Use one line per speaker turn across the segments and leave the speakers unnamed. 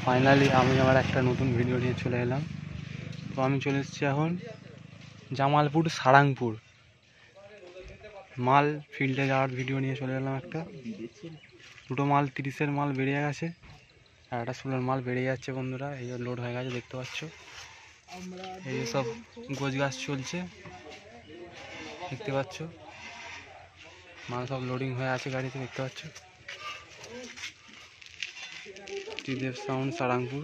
Finally আমি আবার একটা নতুন ভিডিও নিয়ে চলে এলাম। তো আমি চলে এসেছি এখন জামালপুর সারাংপুর মাল ফিল্ডে যাওয়ার ভিডিও নিয়ে চলে এলাম। একটা দুটো মাল 30-এর মাল বেরিয়ে গেছে আর একটা 16-এর মাল বেরিয়ে যাচ্ছে বন্ধুরা। এই লোড হয়ে গেছে দেখতে পাচ্ছ, এই সব গোছ গাছ চলছে দেখতে পাচ্ছ, মাল সব লোডিং হয়ে আছে গাড়িতে দেখতে পাচ্ছ। ত্রিদেব সাউন্ড সারাংপুর।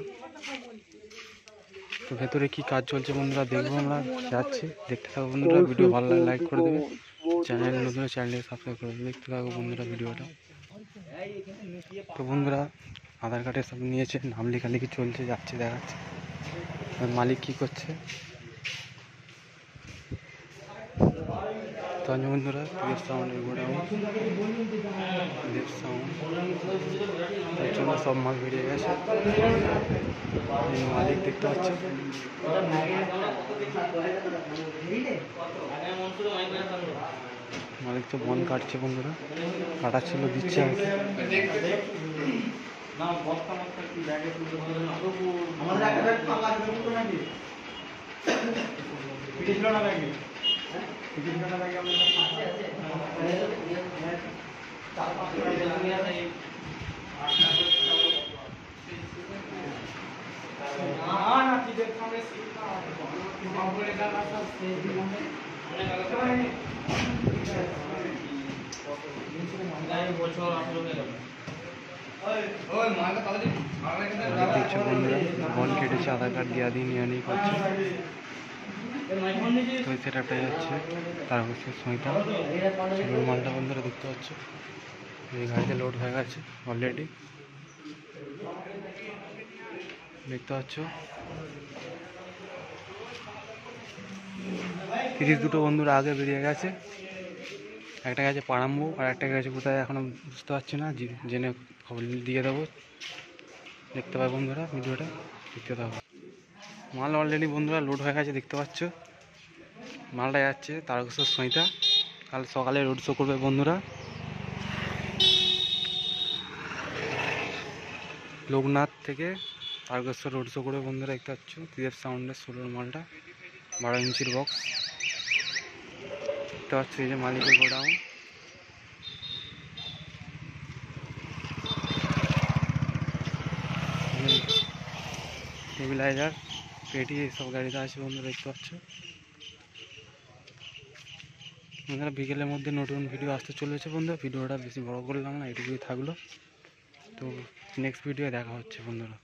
তো ভেতরে কি কাজ চলছে বন্ধুরা দেখবো, আমরা যাচ্ছি, দেখতে থাকো বন্ধুরা। ভিডিও ভালো লাগে লাইক করে দেবে, চ্যানেল নতুন চ্যানেলটি সাবস্ক্রাইব করে দেবে, দেখতে থাকো বন্ধুরা ভিডিওটা। তো বন্ধুরা আধার কার্ডে সব নিয়েছে, নাম লেখালেখি চলছে, যাচ্ছে দেখাচ্ছে মালিক কি করছে। তো বন্ধুরা ত্রিদেব সাউন্ডের গোডাউন, ত্রিদেব সাউন্ড এর জন্য সব মাল বেরিয়ে গেছে। মালিক দেখতে পাচ্ছে, মালিক তো বন কাটছে বন্ধুরা, কাটা ছিল দিচ্ছে আর কি। দেখছো বন্ধুরা বন কেটেছে, আধার কার্ড দেওয়া দিয়ে নিয়ে করছে। তো সেটআপটা যাচ্ছে তার হচ্ছে সইটা মালটা বন্ধুরা দেখতে পাচ্ছ, এই গাড়িতে লোড হয়ে গেছে অলরেডি দেখতে পাচ্ছ। 30 দুটো বন্ধুরা আগে বেরিয়ে গেছে, একটা গেছে পাড়াম্বু আর একটা গেছে কোথায় এখনো বুঝতে পারছি না, জেনে খবর দিয়ে দেবো। দেখতে পাবে বন্ধুরা ভিডিওটা দেখতে থাকো। মাল অলরেডি বন্ধুরা লোড হয়ে গেছে দেখতে পাচ্ছ, মালটা যাচ্ছে তারকেশ্বর সইতা, কাল সকালে রোড শো করবে বন্ধুরা। লোকনাথ থেকে তারকেশ্বর রোড শো করবে বন্ধুরা দেখতে পাচ্ছ। ত্রিদেব সাউন্ডের 16-এর মালটা 12 ইঞ্চির বক্স দেখতে পাচ্ছ। এই যে মালিকের গোডাউন, স্টেবিলাইজার পেটি এইসব গাড়িতে আছে বন্ধুরা দেখতে পাচ্ছ। বন্ধুরা বিকেলের মধ্যে নতুন ভিডিও আসতে চলেছে বন্ধুরা, ভিডিওটা বেশি বড় করলাম না, এটুকুই থাকলো। তো নেক্সট ভিডিও দেখা হচ্ছে বন্ধুরা।